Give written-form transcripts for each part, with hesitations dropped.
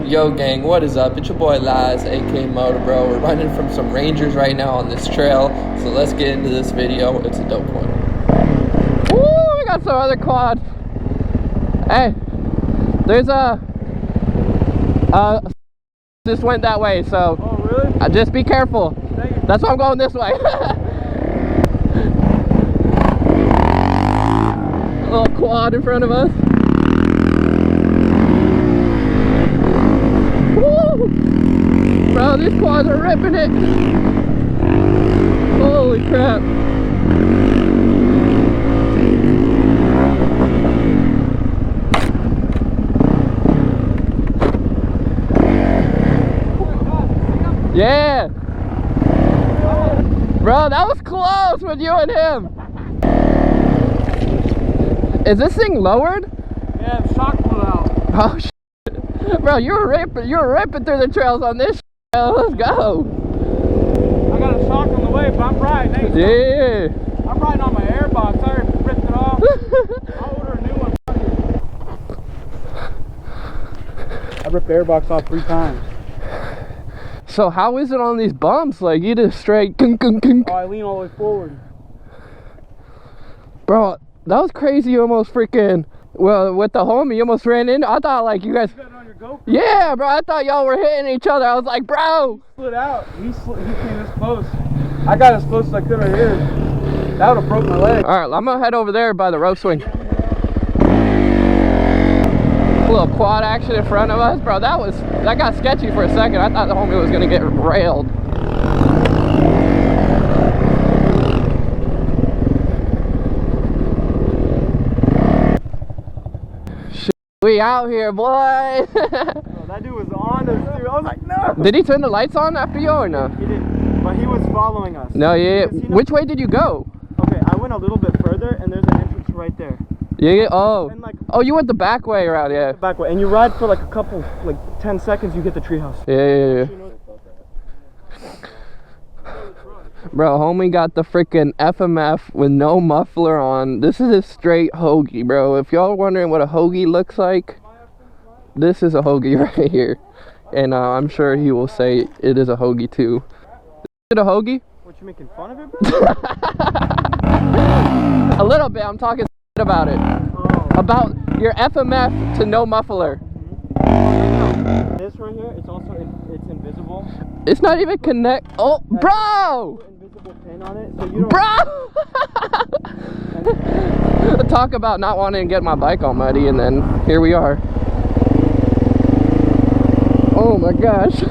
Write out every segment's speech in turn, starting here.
Yo gang, what is up? It's your boy Laz, aka MotoBroo. We're running from some Rangers right now on this trail, so let's get into this video. It's a dope one. Woo, we got some other quads. Hey, there's a just went that way, so oh really? Just be careful. That's why I'm going this way. A little quad in front of us. Woo! Bro, these quads are ripping it. Holy crap. Yeah. Bro, that was close with you and him. Is this thing lowered? Yeah, the shock blew out. Oh shit. Bro, you were ripping through the trails on this shit. Let's go. I got a shock on the way, but I'm riding. Yeah. I'm riding on my airbox. I already ripped it off. I'll order a new one. I ripped the airbox off 3 times. So how is it on these bumps? Like you just straight kunk. Oh, I lean all the way forward. Bro, that was crazy. You almost freaking, well, with the homie, you almost ran in. I thought like you guys. You got it on your GoPro? Yeah, bro. I thought y'all were hitting each other. I was like, bro. He slid out. He came this close. I got as close as I could right here. That would have broke my leg. All right, I'm gonna head over there by the rope swing. A little quad action in front of us, bro. That got sketchy for a second. I thought the homie was gonna get railed. We out here, boy. Oh, that dude was on us, dude. I was like, no. Did he turn the lights on after you or no? He didn't, but he was following us. No, yeah. You know, which way did you go? Okay, I went a little bit further, and there's an entrance right there. Yeah. Oh. And like, oh, you went the back way around, yeah. Back way, and you ride for like a couple, like 10 seconds, you get the treehouse. Yeah. Bro, homie got the freaking FMF with no muffler on. This is a straight hoagie, bro. If y'all wondering what a hoagie looks like, this is a hoagie right here. And I'm sure he will say it is a hoagie too. Is it a hoagie? What, you making fun of it, bro? A little bit. I'm talking about it. Oh. About your FMF to no muffler. This right here, it's also it's invisible. It's not even connect. Oh, bro! Invisible pin on it, so you don't. Bro! Talk about not wanting to get my bike all muddy, and then here we are. Oh my gosh.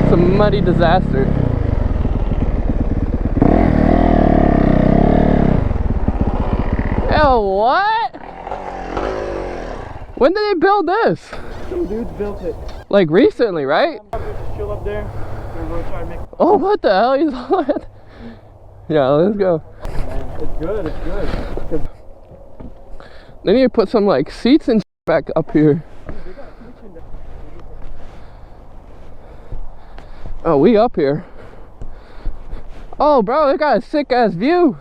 It's a muddy disaster. Oh, what? When did they build this? Some dudes built it. Like recently, right? I'm gonna just chill up there. We're gonna try to make. Oh, what the hell? He's on it. Yeah, let's go. Man, it's good. It's good. They need to put some like seats and back up here. Oh, we up here. Oh, bro, they got a sick ass view.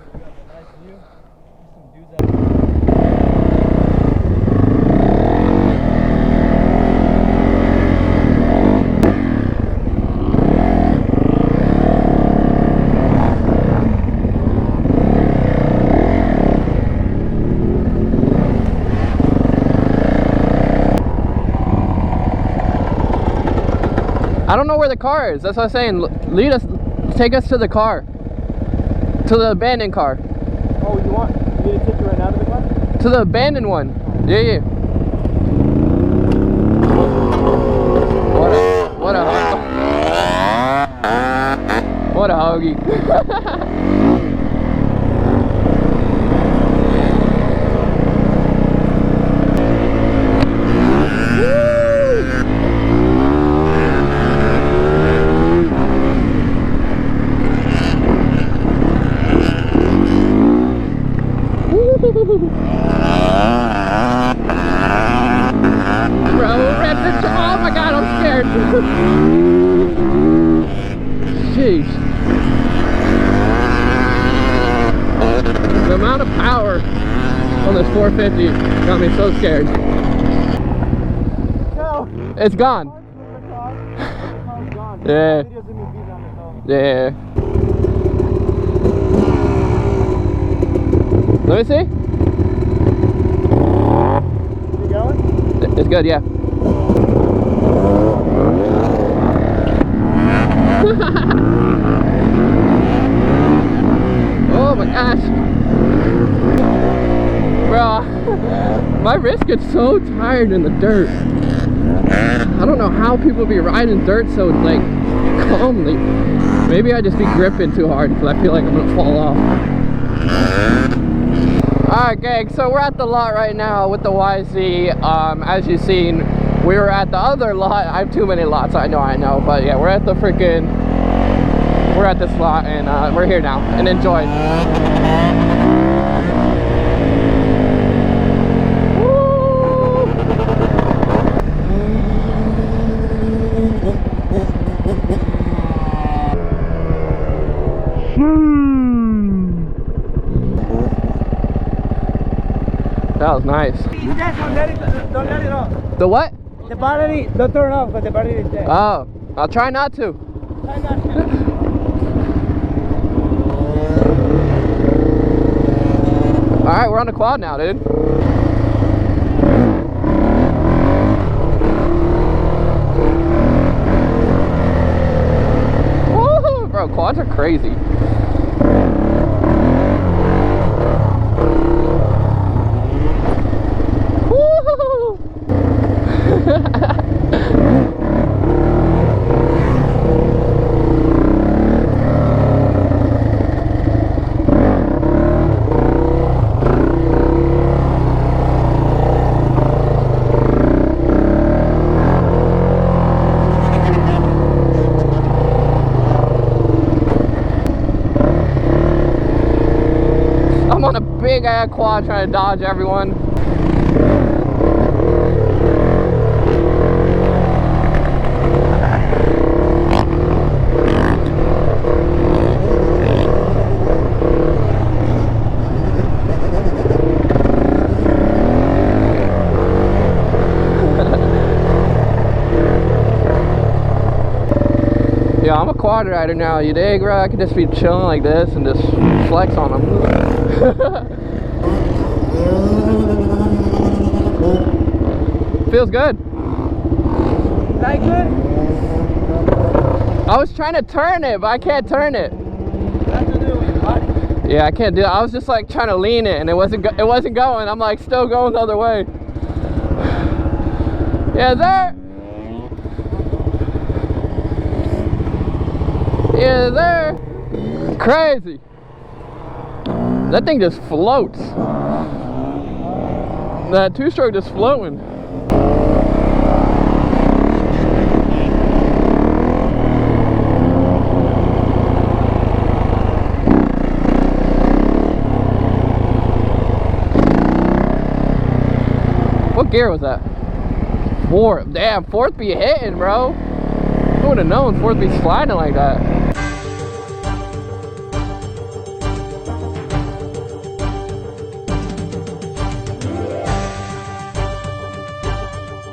I don't know where the car is. That's what I'm saying. Take us to the car. To the abandoned car. Oh, you want me to take you right now to the car? To the abandoned one. Yeah. What a hoagie. Bro, rip it. Oh my god, I'm scared. Jeez. The amount of power on this 450 got me so scared. No. It's gone. Yeah. Yeah. Let me see. You going? It's good, yeah. Oh my gosh. Bro, my wrist gets so tired in the dirt. I don't know how people be riding dirt so like calmly. Maybe I just be gripping too hard because I feel like I'm gonna fall off. Alright gang, so we're at the lot right now with the YZ. As you've seen, we were at the other lot. I have too many lots, I know, but yeah, we're at the freaking, we're at this lot and we're here now, and enjoy. That was nice. Don't let it off. The what? The battery, don't turn off, but the battery is dead. Oh, I'll try not to. Try not to. Alright, we're on the quad now, dude. Woohoo! Bro, quads are crazy. Woohoo! I'm on a big ass quad trying to dodge everyone. Yeah, I'm a quad rider now, you dig, bro? I could just be chilling like this and just flex on them. Feels good. Like good? I was trying to turn it, but I can't turn it. That's to do with your body. Yeah, I can't do it. I was just like trying to lean it and it wasn't going. I'm like still going the other way. Yeah, there. Yeah, there. Crazy. That thing just floats. That two-stroke just floating. What gear was that? Fourth. Damn, fourth be hitting, bro. Who would have known fourth be sliding like that?